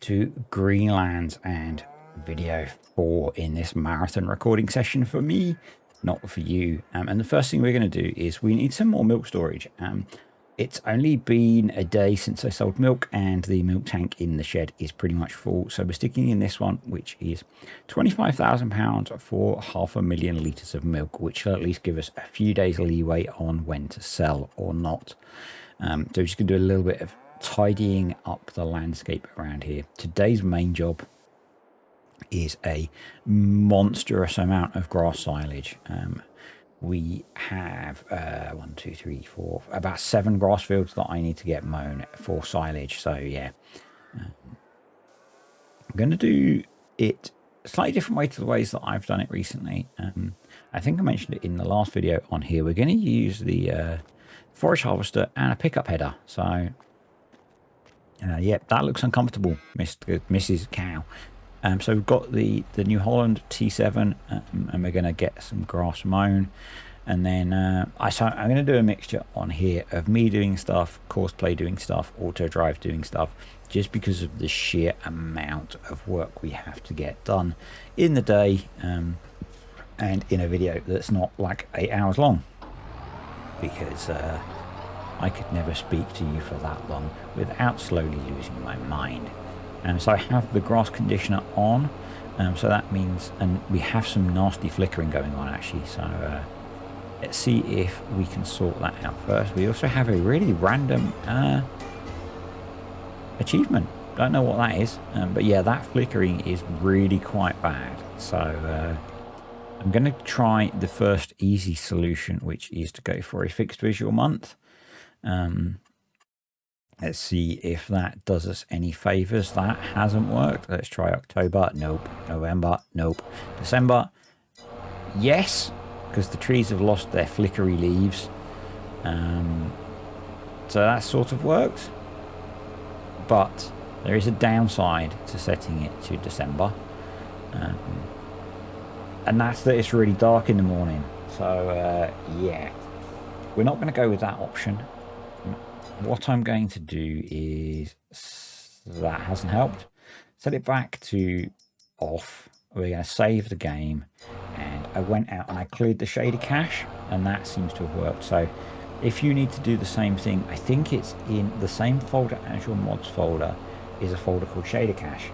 to Greenlands and video 4 in this marathon recording session for me, not for you. And the first thing we're going to do is we need some more milk storage. It's only been a day since I sold milk and the milk tank in the shed is pretty much full. So we're sticking in this one, which is £25,000 for 500,000 litres of milk, which will at least give us a few days leeway on when to sell or not. So we're just going to do a little bit of tidying up the landscape around here. Today's main job is a monstrous amount of grass silage. We have 1, 2, 3, 4, about 7 grass fields that I need to get mown for silage. So yeah, I'm going to do it a slightly different way to the ways that I've done it recently. I think I mentioned it in the last video on here. We're going to use the forage harvester and a pickup header. So yeah, that looks uncomfortable, Mrs. Cow. So we've got the New Holland T7, and we're going to get some grass mown. And then I'm going to do a mixture on here of me doing stuff, Courseplay doing stuff, Auto Drive doing stuff, just because of the sheer amount of work we have to get done in the day, and in a video that's not like 8 hours long, because I could never speak to you for that long without slowly losing my mind. So I have the grass conditioner on, so that means, and we have some nasty flickering going on actually, so let's see if we can sort that out first. We also have a really random achievement. Don't know what that is, but yeah, that flickering is really quite bad. So I'm going to try the first easy solution, which is to go for a fixed visual month. Let's see if that does us any favors. That hasn't worked. Let's try October. Nope. November. Nope. December. Yes, because the trees have lost their flickery leaves. So that sort of worked. But there is a downside to setting it to December. And that's that it's really dark in the morning. So yeah, we're not going to go with that option. What I'm going to do is, that hasn't helped, set it back to off. We're going to save the game, and I went out and I cleared the shader cache, and that seems to have worked. So if you need to do the same thing, I think it's in the same folder as your mods folder is a folder called shader cache.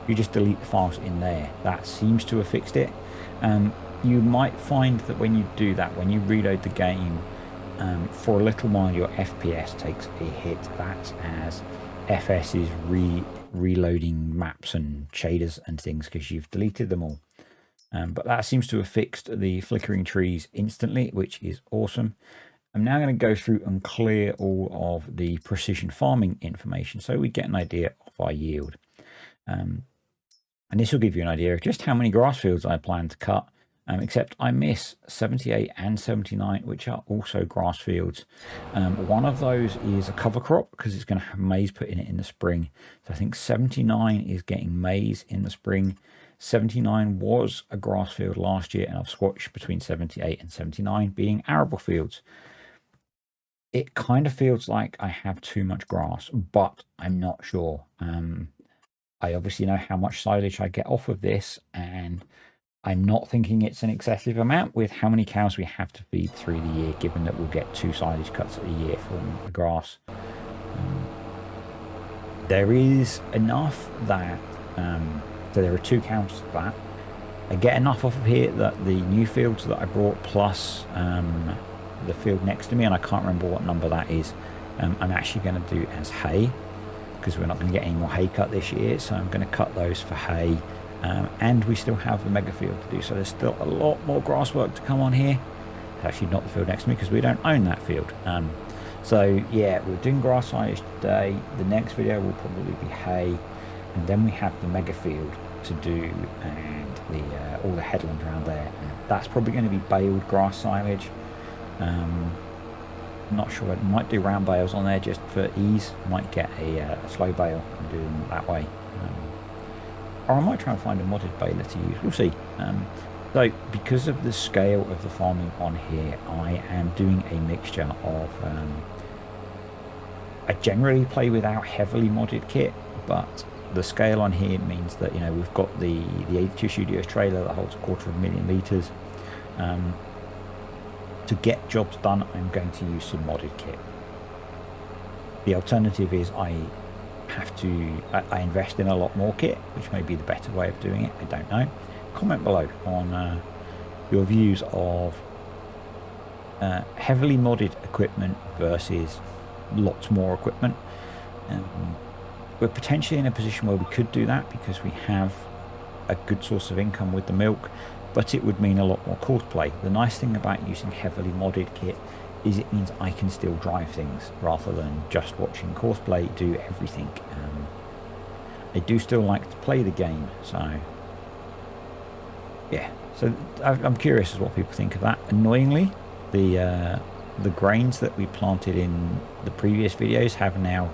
You just delete the files in there. That seems to have fixed it. You might find that when you do that, when you reload the game, for a little while your FPS takes a hit. That's as FS is reloading maps and shaders and things because you've deleted them all. But that seems to have fixed the flickering trees instantly, which is awesome. I'm now going to go through and clear all of the precision farming information so we get an idea of our yield. And this will give you an idea of just how many grass fields I plan to cut. Except I miss 78 and 79, which are also grass fields. One of those is a cover crop because it's going to have maize put in it in the spring. So I think 79 is getting maize in the spring. 79 was a grass field last year, and I've swatched between 78 and 79 being arable fields. It kind of feels like I have too much grass, but I'm not sure. I obviously know how much silage I get off of this, and I'm not thinking it's an excessive amount with how many cows we have to feed through the year, given that we'll get 2 silage cuts a year from the grass. There is enough that, so there are 2 counts of that. I get enough off of here that the new fields that I brought, plus the field next to me, and I can't remember what number that is, I'm actually going to do as hay, because we're not going to get any more hay cut this year, so I'm going to cut those for hay. And we still have the mega field to do, so there's still a lot more grass work to come on here. It's actually not the field next to me because we don't own that field. So yeah, we're doing grass silage today. The next video will probably be hay, and then we have the mega field to do, and the all the headland around there. And that's probably going to be baled grass silage. Not sure. I might do round bales on there just for ease. Might get a slow bale and do them that way. Or I might try and find a modded baler to use. We'll see. So because of the scale of the farming on here, I am doing a mixture of... I generally play without heavily modded kit, but the scale on here means that, you know, we've got the 82 Studios trailer that holds 250,000 litres. To get jobs done, I'm going to use some modded kit. The alternative is I invest in a lot more kit, which may be the better way of doing it. I don't know. Comment below on your views of heavily modded equipment versus lots more equipment. We're potentially in a position where we could do that because we have a good source of income with the milk, but it would mean a lot more courseplay. The nice thing about using heavily modded kit is it means I can still drive things rather than just watching courseplay do everything. I do still like to play the game, so yeah. So I'm curious as what people think of that. Annoyingly, the grains that we planted in the previous videos have now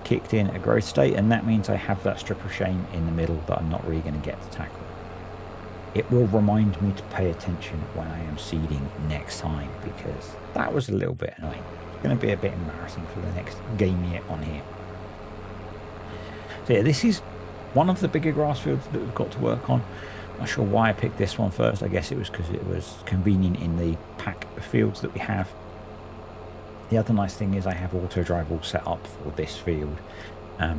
kicked in a growth state, and that means I have that strip of shame in the middle that I'm not really going to get to tackle. It will remind me to pay attention when I am seeding next time, because that was a little bit annoying. It's going to be a bit embarrassing for the next game year on here. So yeah, this is one of the bigger grass fields that we've got to work on. Not sure why I picked this one first. I guess it was because it was convenient in the pack of fields that we have. The other nice thing is I have auto drive all set up for this field,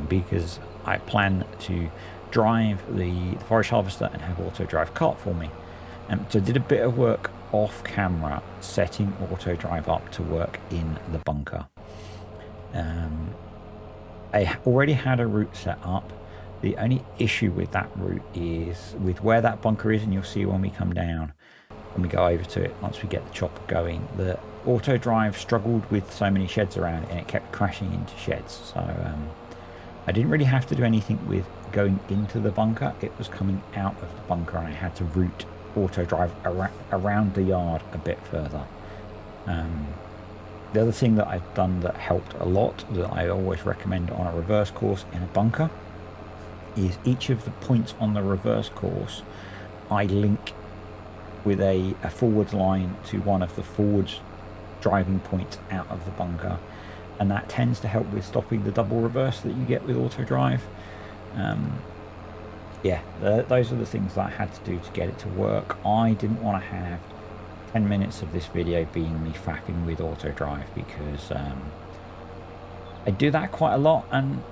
because I plan to drive the forage harvester and have auto drive cart for me. So I did a bit of work off camera setting auto drive up to work in the bunker. I already had a route set up. The only issue with that route is with where that bunker is, and you'll see when we come down, when we go over to it, once we get the chopper going, the auto drive struggled with so many sheds around it and it kept crashing into sheds. So I didn't really have to do anything with going into the bunker. It was coming out of the bunker, and I had to route auto drive around the yard a bit further. The other thing that I've done that helped a lot, that I always recommend on a reverse course in a bunker, is each of the points on the reverse course I link with a forward line to one of the forwards driving points out of the bunker, and that tends to help with stopping the double reverse that you get with auto drive. Yeah, those are the things that I had to do to get it to work. I didn't want to have 10 minutes of this video being me fapping with auto drive, because I do that quite a lot, and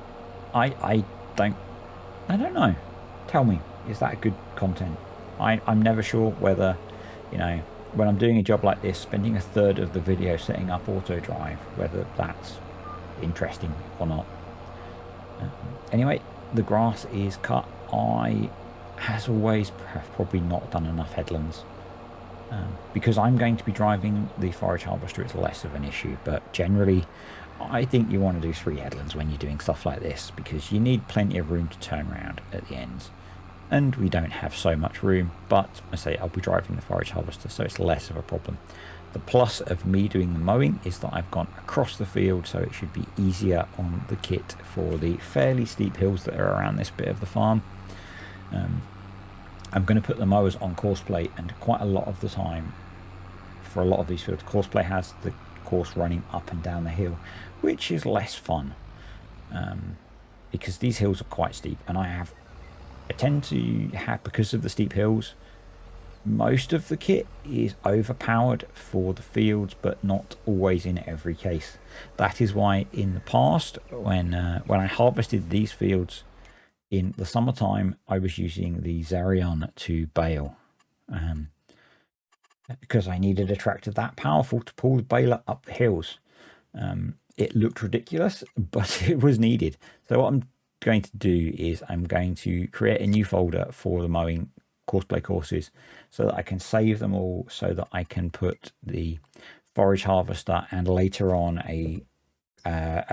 I don't know. Tell me, is that good content? I'm never sure whether, you know, when I'm doing a job like this, spending a third of the video setting up auto drive, whether that's interesting or not. Anyway, the grass is cut. I, as always, have probably not done enough headlands. Because I'm going to be driving the forage harvester, it's less of an issue, but generally I think you want to do 3 headlands when you're doing stuff like this, because you need plenty of room to turn around at the ends, and we don't have so much room. But I say I'll be driving the forage harvester, so it's less of a problem. The plus of me doing the mowing is that I've gone across the field, so it should be easier on the kit for the fairly steep hills that are around this bit of the farm. I'm going to put the mowers on courseplay, and quite a lot of the time for a lot of these fields, courseplay has the course running up and down the hill, which is less fun, because these hills are quite steep, and I tend to have, because of the steep hills, most of the kit is overpowered for the fields, but not always in every case. That is why in the past, when I harvested these fields in the summertime, I was using the Zarion to bale, because I needed a tractor that powerful to pull the baler up the hills. It looked ridiculous, but it was needed. So what I'm going to do is I'm going to create a new folder for the mowing courseplay courses, so that I can save them all, so that I can put the forage harvester and later on a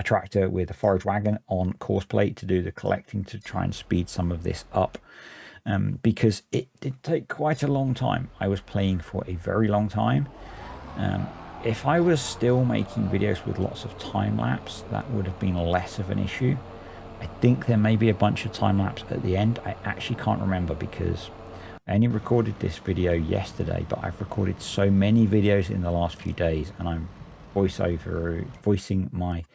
tractor with a forage wagon on courseplay to do the collecting, to try and speed some of this up, because it did take quite a long time. I was playing for a very long time. If I was still making videos with lots of time lapse, that would have been less of an issue. I think there may be a bunch of time lapse at the end. I actually can't remember, because I only recorded this video yesterday, but I've recorded so many videos in the last few days, and I'm voicing my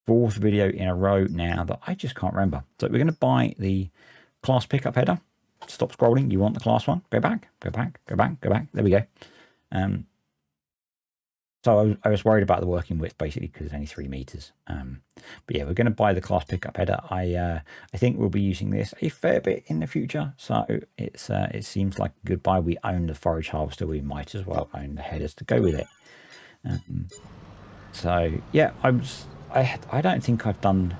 4th video in a row now that I just can't remember. So we're going to buy the class pickup header. Stop scrolling. You want the class one? Go back, go back, go back, go back. There we go. So I was worried about the working width basically because it's only 3 meters. But yeah, we're going to buy the class pickup header. I think we'll be using this a fair bit in the future. So it seems like a good buy. We own the forage harvester. We might as well own the headers to go with it. So yeah, I don't think I've done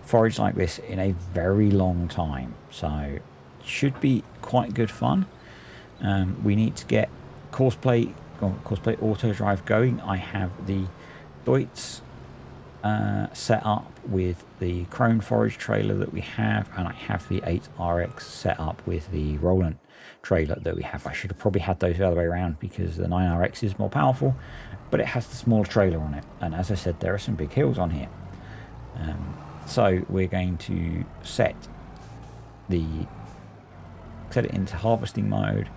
forage like this in a very long time. So it should be quite good fun. We need to get courseplay auto drive going. I have the Deutz set up with the Crone forage trailer that we have, and I have the 8RX set up with the Roland trailer that we have. I should have probably had those the other way around because the 9RX is more powerful, but it has the smaller trailer on it. And as I said, there are some big hills on here. So we're going to set it into harvesting mode.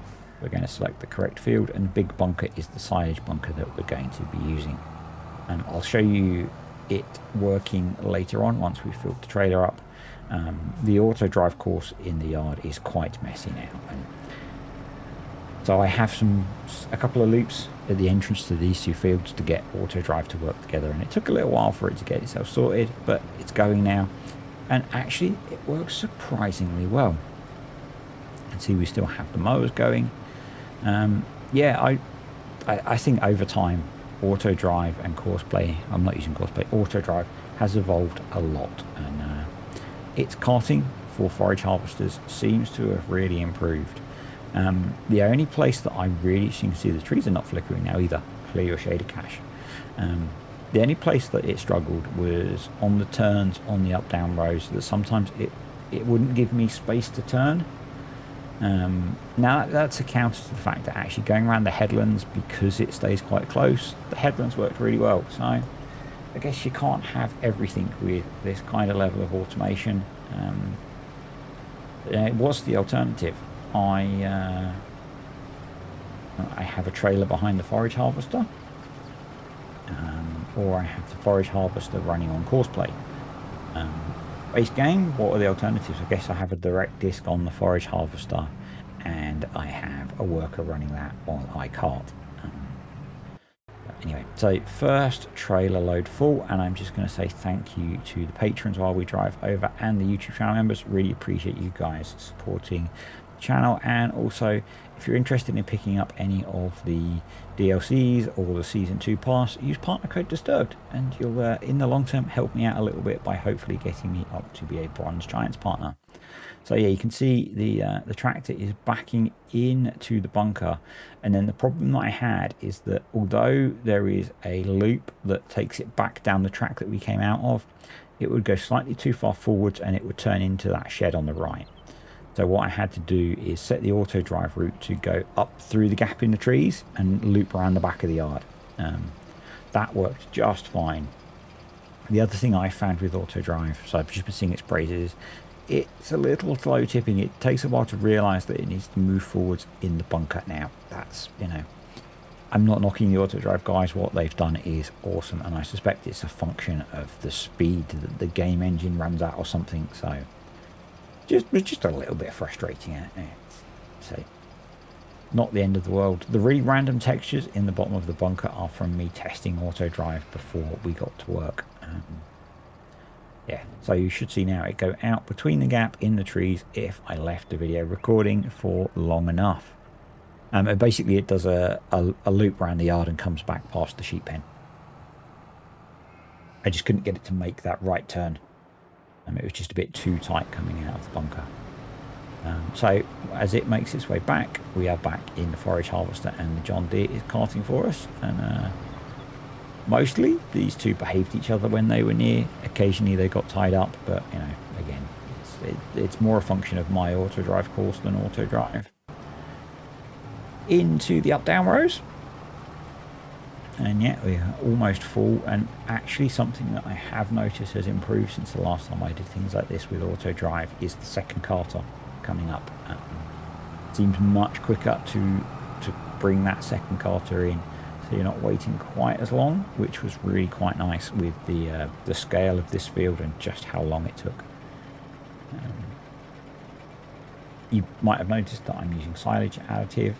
We're going to select the correct field, and big bunker is the silage bunker that we're going to be using. I'll show you it working later on once we've filled the trailer up. The auto drive course in the yard is quite messy now. So I have a couple of loops at the entrance to these 2 fields to get auto drive to work together, and it took a little while for it to get itself sorted, but it's going now, and actually it works surprisingly well. And see, we still have the mowers going. Yeah, I think over time auto drive and courseplay, I'm not using courseplay, auto drive has evolved a lot, and its carting for forage harvesters seems to have really improved. The only place that I really seem to see, the trees are not flickering now either, clear your shaded cache. The only place that it struggled was on the turns on the up down rows, that sometimes it wouldn't give me space to turn. Now that's a counter to the fact that actually going around the headlands, because it stays quite close, the headlands worked really well. So I guess you can't have everything with this kind of level of automation. What's the alternative? I have a trailer behind the forage harvester, or I have the forage harvester running on courseplay. Base game, what are the alternatives? I guess I have a direct disc on the forage harvester, and I have a worker running that on iCart. Anyway, so first trailer load full, and I'm just going to say thank you to the patrons while we drive over, and the YouTube channel members. Really appreciate you guys supporting the channel, and also if you're interested in picking up any of the DLCs or the Season 2 pass, use partner code Disturbed, and you'll, in the long term, help me out a little bit by hopefully getting me up to be a Bronze Giants partner. So yeah, you can see the tractor is backing into the bunker, and then the problem that I had is that although there is a loop that takes it back down the track that we came out of, it would go slightly too far forwards and it would turn into that shed on the right. So what I had to do is set the auto drive route to go up through the gap in the trees and loop around the back of the yard. That worked just fine. The other thing I found with auto drive, so I've just been seeing its praises, it's a little slow tipping. It takes a while to realize that it needs to move forwards in the bunker. Now that's, I'm not knocking the auto drive guys. What they've done is awesome, and I suspect it's a function of the speed that the game engine runs at or something. So just a little bit frustrating. So not the end of the world. The really random textures in the bottom of the bunker are from me testing auto drive before we got to work. Yeah, so you should see now it go out between the gap in the trees if I left the video recording for long enough. Basically it does a loop around the yard and comes back past the sheep pen. I just couldn't get it to make that right turn. It was just a bit too tight coming out of the bunker. So as it makes its way back, we are back in the forage harvester, and the John Deere is carting for us. And mostly these two behaved each other when they were near. Occasionally they got tied up, but again, it's more a function of my auto drive course than auto drive. Into the up down rows, and yeah, we are almost full. And actually something that I have noticed has improved since the last time I did things like this with auto drive is the second carter coming up. Seems much quicker to bring that second carter in. so you're not waiting quite as long, which was really quite nice with the scale of this field and just how long it took. You might have noticed that I'm using silage additive.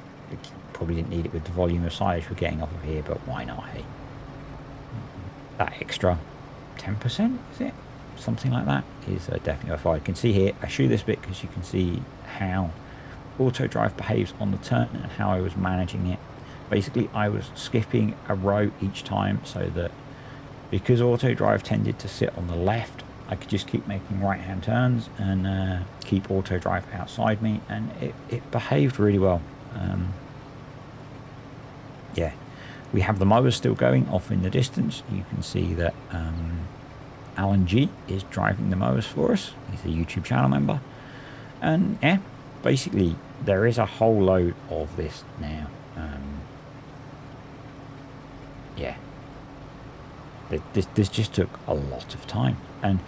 Probably didn't need it with the volume of silage we're getting off of here, but why not, hey? That extra 10%, is it? Something like that is definitely worthwhile. You can see here, I show this bit because you can see how auto drive behaves on the turn and how I was managing it. Basically, I was skipping a row each time so that because auto drive tended to sit on the left, I could just keep making right hand turns and keep auto drive outside me, and it behaved really well. Yeah, we have the mowers still going off in the distance. You can see that Alan G is driving the mowers for us. He's a YouTube channel member, and yeah, basically there is a whole load of this now. Yeah, this just took a lot of time, and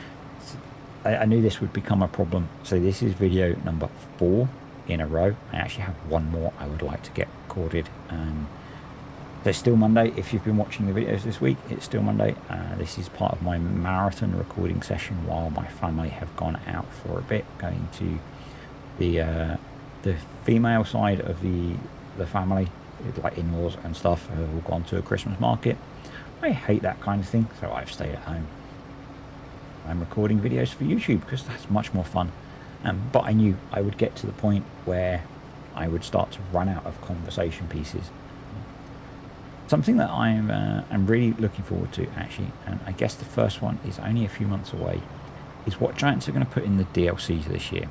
I knew this would become a problem. So this is video number 4 in a row. I actually have one more I would like to get recorded. So it's still Monday. If you've been watching the videos this week, it's still Monday. This is part of my marathon recording session while my family have gone out for a bit, going to the female side of the family, like in-laws and stuff, have all gone to a Christmas market. I hate that kind of thing, so I've stayed at home. I'm recording videos for YouTube because that's much more fun. But I knew I would get to the point where I would start to run out of conversation pieces. Something that I'm really looking forward to, actually, and I guess the first one is only a few months away, is what Giants are going to put in the DLCs this year.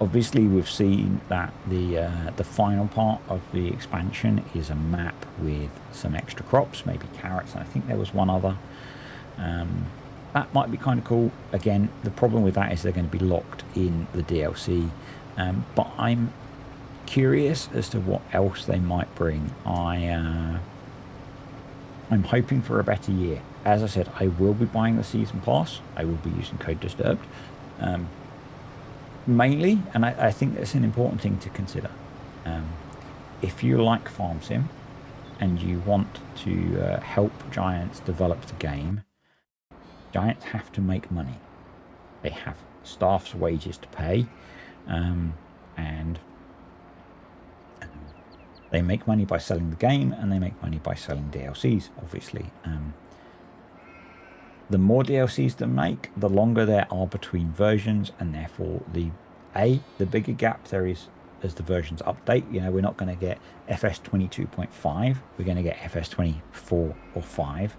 Obviously, we've seen that the final part of the expansion is a map with some extra crops, maybe carrots, and I think there was one other. That might be kind of cool. Again, the problem with that is they're going to be locked in the DLC, but I'm curious as to what else they might bring. I'm hoping for a better year. As I said, I will be buying the season pass. I will be using code disturbed. Mainly, and I think that's an important thing to consider. If you like Farm Sim and you want to help Giants develop the game, Giants have to make money. They have staff's wages to pay, and they make money by selling the game, and they make money by selling DLCs, obviously. The more DLCs they make, the longer there are between versions, and therefore the bigger gap there is as the versions update. You know, we're not going to get FS 22.5, we're going to get FS 24 or 5.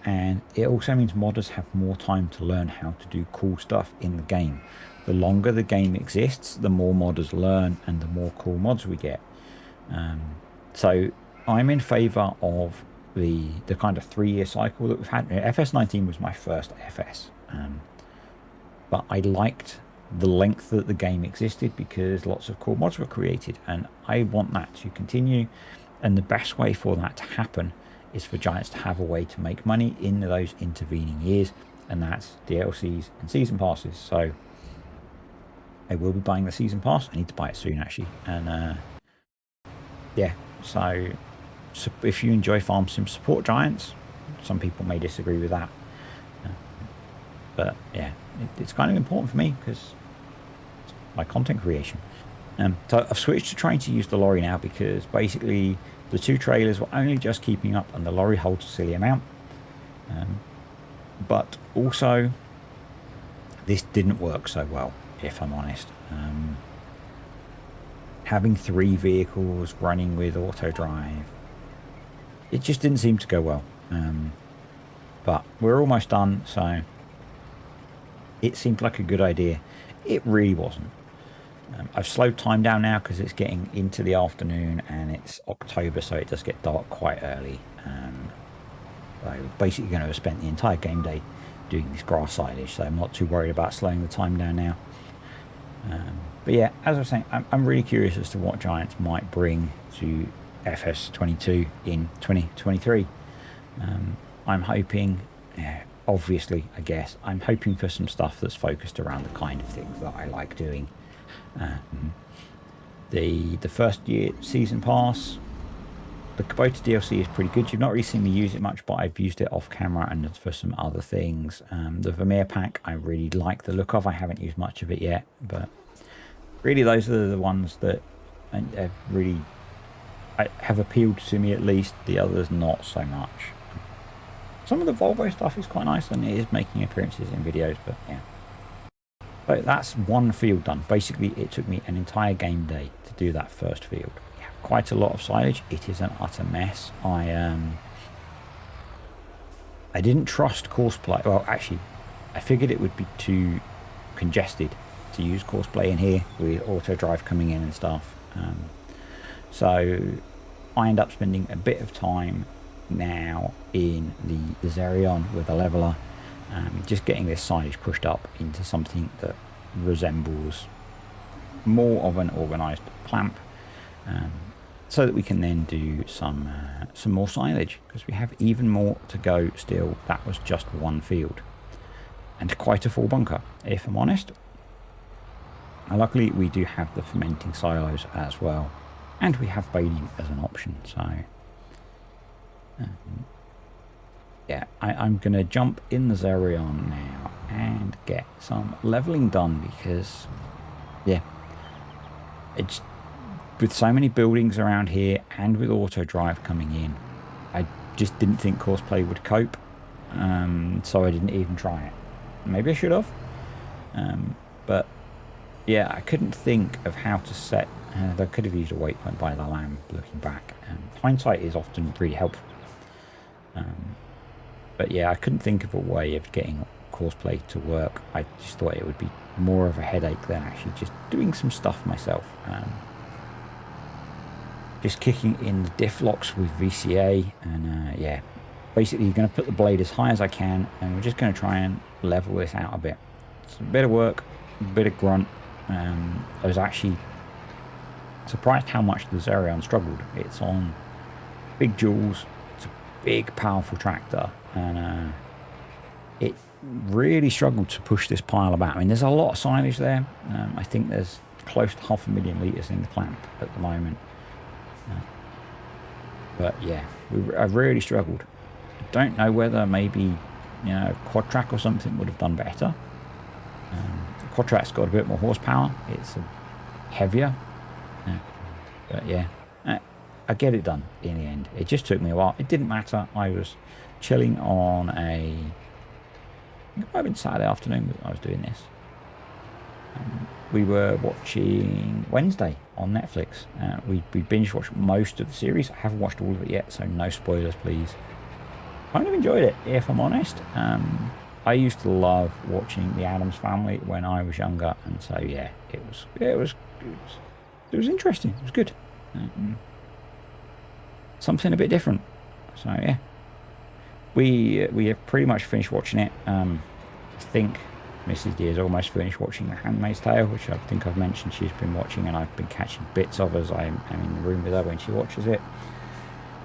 And it also means modders have more time to learn how to do cool stuff in the game. The longer the game exists, the more modders learn and the more cool mods we get. So I'm in favor of the kind of 3-year cycle that we've had. FS 19 was my first FS, but I liked the length that the game existed because lots of cool mods were created, and I want that to continue. And the best way for that to happen is for Giants to have a way to make money in those intervening years, and that's DLCs and season passes. So I will be buying the season pass. I need to buy it soon, actually. And yeah, so if you enjoy Farm Sim, support Giants. Some people may disagree with that, but yeah, it's kind of important for me because it's my content creation. So I've switched to trying to use the lorry now because basically the 2 trailers were only just keeping up and the lorry holds a silly amount. But also this didn't work so well, if I'm honest. Having 3 vehicles running with auto drive, it just didn't seem to go well. But we're almost done, so it seemed like a good idea. It really wasn't. I've slowed time down now because it's getting into the afternoon and it's October, so it does get dark quite early. I'm basically going to have spent the entire game day doing this grass silage, so I'm not too worried about slowing the time down now. But yeah, as I was saying, I'm really curious as to what Giants might bring to FS22 in 2023. I'm hoping, obviously, I guess, I'm hoping for some stuff that's focused around the kind of things that I like doing. the first year season pass. The Kubota DLC is pretty good. You've not really seen me use it much, but I've used it off camera and for some other things. The Vermeer pack, I really like the look of. I haven't used much of it yet, but really those are the ones that have really have appealed to me, at least. The others not so much. Some of the Volvo stuff is quite nice, and it is making appearances in videos, but yeah. So that's one field done. Basically, it took me an entire game day to do that first field. Quite a lot of silage. It is an utter mess. I didn't trust Courseplay. Well, actually, I figured it would be too congested to use Courseplay in here with auto drive coming in and stuff. So I end up spending a bit of time now in the Zerion with a leveler, just getting this silage pushed up into something that resembles more of an organised clamp. So that we can then do some more silage, because we have even more to go still. That was just one field and quite a full bunker, if I'm honest. And luckily we do have the fermenting silos as well, and we have baling as an option. So yeah, I'm gonna jump in the Zerion now and get some leveling done, because yeah, it's with so many buildings around here and with auto drive coming in, I just didn't think Courseplay would cope, so I didn't even try it. Maybe I should have, but yeah, I couldn't think of how to set. I could have used a waypoint by the lamb looking back. Hindsight is often really helpful, but yeah, I couldn't think of a way of getting Courseplay to work. I just thought it would be more of a headache than actually just doing some stuff myself. Just kicking in the diff locks with VCA, and yeah, basically you're going to put the blade as high as I can, and we're just going to try and level this out a bit. It's a bit of work, a bit of grunt. I was actually surprised how much the Zerion struggled. It's on big joules, it's a big powerful tractor, and it really struggled to push this pile about. I mean, there's a lot of silage there. I think there's close to 500,000 litres in the clamp at the moment. But yeah, I've really struggled. I don't know whether maybe, you know, quad track or something would have done better. The quad track's got a bit more horsepower. It's heavier. But yeah, I get it done in the end. It just took me a while. It didn't matter. I was chilling on it might have been Saturday afternoon that I was doing this. We were watching Wednesday on Netflix. We binge watched most of the series. I haven't watched all of it yet, so no spoilers, please. Kind of enjoyed it, if I'm honest. I used to love watching The Addams Family when I was younger, and so yeah, it was interesting. It was good. Something a bit different. So yeah, we have pretty much finished watching it. I think Mrs. D has almost finished watching The Handmaid's Tale, which I think I've mentioned she's been watching, and I've been catching bits of as I'm in the room with her when she watches it.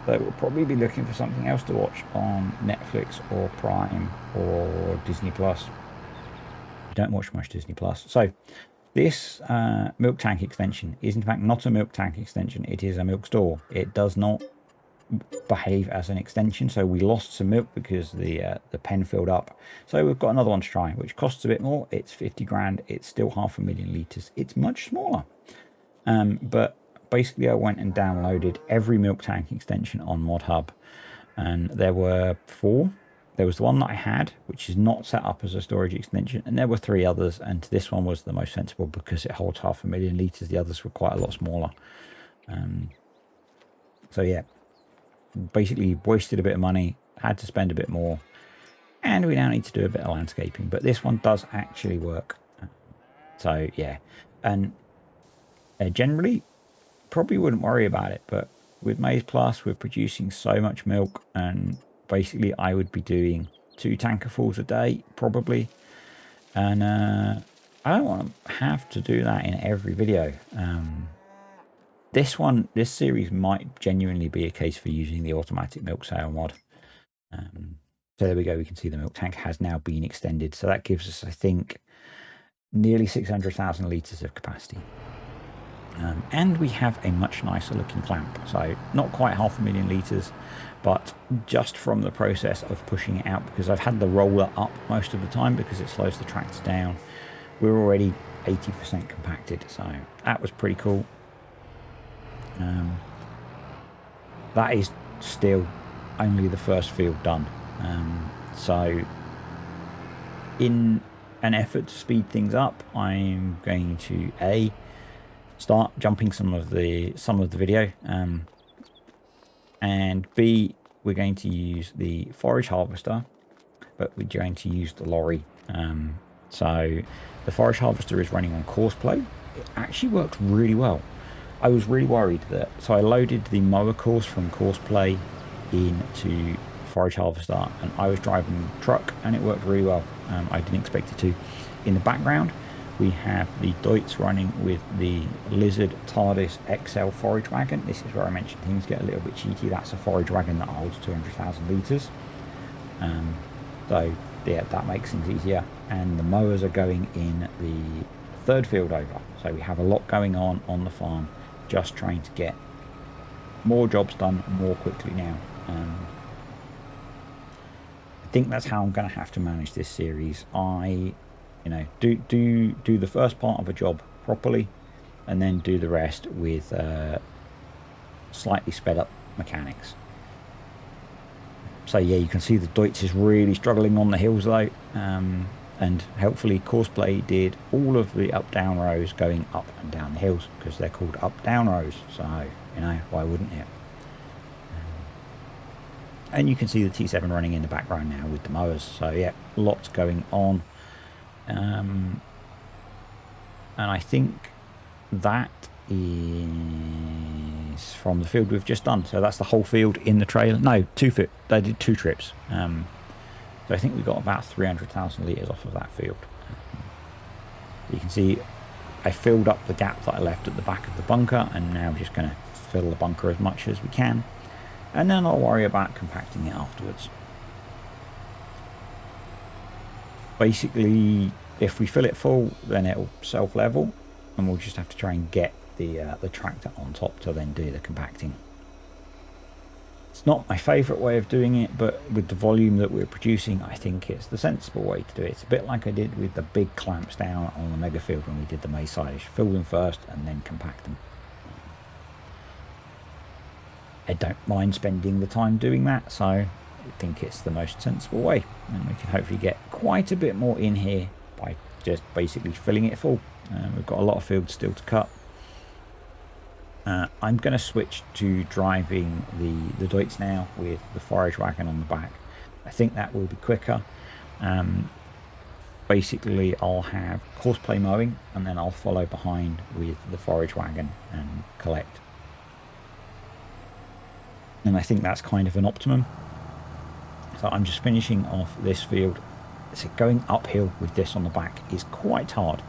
So we'll probably be looking for something else to watch on Netflix or Prime or Disney Plus. I don't watch much Disney Plus. So this milk tank extension is in fact not a milk tank extension. It is a milk store. It does not behave as an extension, so we lost some milk because the pen filled up, so we've got another one to try, which costs a bit more. It's 50 grand. It's still 500,000 litres. It's much smaller, but basically I went and downloaded every milk tank extension on ModHub, and there were 4. There was the one that I had, which is not set up as a storage extension, and there were 3 others, and this one was the most sensible because it holds 500,000 litres. The others were quite a lot smaller. So yeah, basically wasted a bit of money, had to spend a bit more, and we now need to do a bit of landscaping, but this one does actually work. So yeah, and generally probably wouldn't worry about it, but with Maize Plus we're producing so much milk, and basically I would be doing 2 tankerfuls a day probably, and I don't want to have to do that in every video. This series might genuinely be a case for using the automatic milk sale mod. So there we go. We can see the milk tank has now been extended. So that gives us, I think, nearly 600,000 litres of capacity. And we have a much nicer looking clamp, so not quite 500,000 litres, but just from the process of pushing it out, because I've had the roller up most of the time because it slows the tractor down, we're already 80% compacted, so that was pretty cool. That is still only the first field done, so in an effort to speed things up, I'm going to start jumping some of the video, and B, we're going to use the forage harvester, but we're going to use the lorry. So the forage harvester is running on course play. It actually worked really well. I was really worried so I loaded the mower course from course play into forage harvester, and I was driving the truck and it worked really well. I didn't expect it to. In the background we have the Deutz running with the Lizard TARDIS XL forage wagon. This is where I mentioned things get a little bit cheaty. That's a forage wagon that holds 200,000 litres. So yeah, that makes things easier. And the mowers are going in the third field over. So we have a lot going on the farm, just trying to get more jobs done more quickly now. I think that's how I'm going to have to manage this series. Do the first part of a job properly, and then do the rest with slightly sped up mechanics. So yeah, you can see the Deutz is really struggling on the hills though, and helpfully courseplay did all of the up down rows going up and down the hills, because they're called up down rows, so why wouldn't it? And you can see the T7 running in the background now with the mowers. So yeah, lots going on. And I think that is from the field we've just done. So that's the whole field in the trailer. No, they did 2 trips. So I think we got about 300,000 litres off of that field. You can see I filled up the gap that I left at the back of the bunker, and now we're just going to fill the bunker as much as we can. And then I'll worry about compacting it afterwards. Basically, if we fill it full, then it'll self-level, and we'll just have to try and get the tractor on top to then do the compacting. It's not my favourite way of doing it, but with the volume that we're producing, I think it's the sensible way to do it. It's a bit like I did with the big clamps down on the mega field when we did the maize silage. Fill them first and then compact them. I don't mind spending the time doing that, so I think it's the most sensible way, and we can hopefully get quite a bit more in here by just basically filling it full. We've got a lot of fields still to cut. I'm going to switch to driving the Deutz now with the forage wagon on the back. I think that will be quicker. Basically I'll have horseplay mowing, and then I'll follow behind with the forage wagon and collect. And I think that's kind of an optimum. So I'm just finishing off this field. So going uphill with this on the back is quite hard.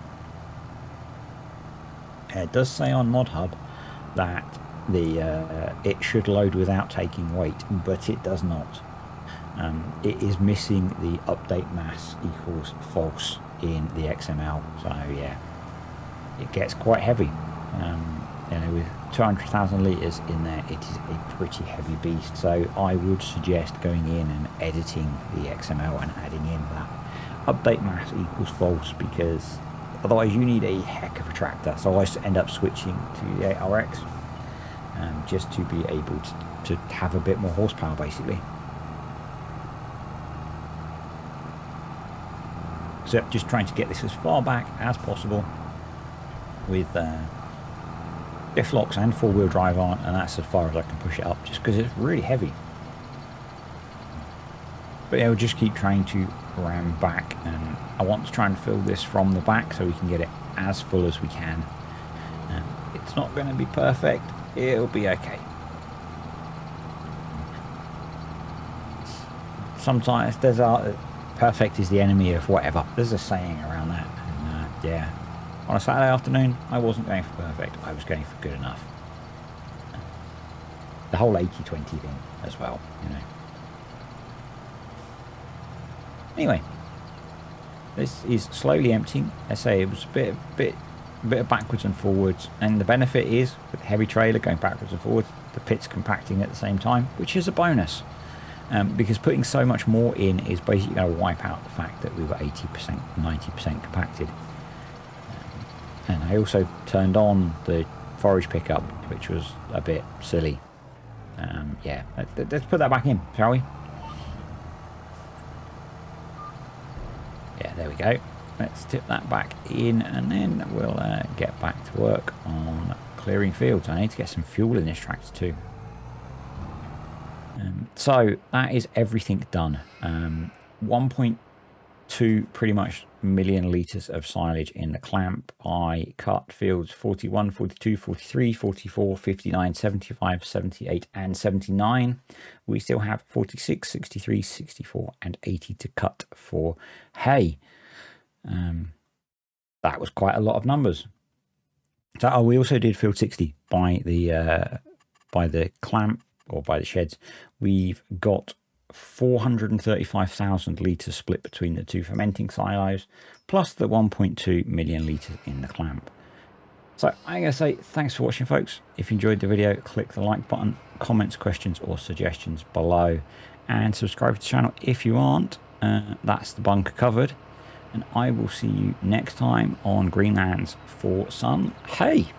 It does say on Mod Hub that it should load without taking weight, but it does not. It is missing the update mass equals false in the XML. So yeah, it gets quite heavy. With 200,000 litres in there, it is a pretty heavy beast. So I would suggest going in and editing the XML and adding in that update mass equals false, because otherwise you need a heck of a tractor. So I end up switching to the 8RX just to be able to have a bit more horsepower basically. So just trying to get this as far back as possible with diff locks and 4-wheel drive on, and that's as far as I can push it up, just because it's really heavy. But yeah, we'll just keep trying to ram back, and I want to try and fill this from the back so we can get it as full as we can. It's not going to be perfect, it'll be okay. Sometimes there's perfect is the enemy of whatever. There's a saying around that, and yeah. On a Saturday afternoon, I wasn't going for perfect, I was going for good enough. The whole 80-20 thing as well, Anyway, this is slowly emptying. I say it was a bit a bit of backwards and forwards, and the benefit is with the heavy trailer going backwards and forwards, the pit's compacting at the same time, which is a bonus. Because putting so much more in is basically going to wipe out the fact that we were 80%, 90% compacted. And I also turned on the forage pickup, which was a bit silly. Yeah, let's put that back in, shall we? Yeah, there we go. Let's tip that back in, and then we'll get back to work on clearing fields. I need to get some fuel in this tractor too. So that is everything done. 1.2 pretty much million litres of silage in the clamp. I cut fields 41, 42, 43, 44, 59, 75, 78 and 79. We still have 46, 63, 64 and 80 to cut for hay. That was quite a lot of numbers. So we also did field 60 by the clamp, or by the sheds. We've got 435,000 litres split between the two fermenting silos, plus the 1.2 million litres in the clamp. So I'm going to say thanks for watching, folks. If you enjoyed the video, click the like button, comments, questions or suggestions below, and subscribe to the channel if you aren't. That's the bunker covered, and I will see you next time on Greenlands for some hay.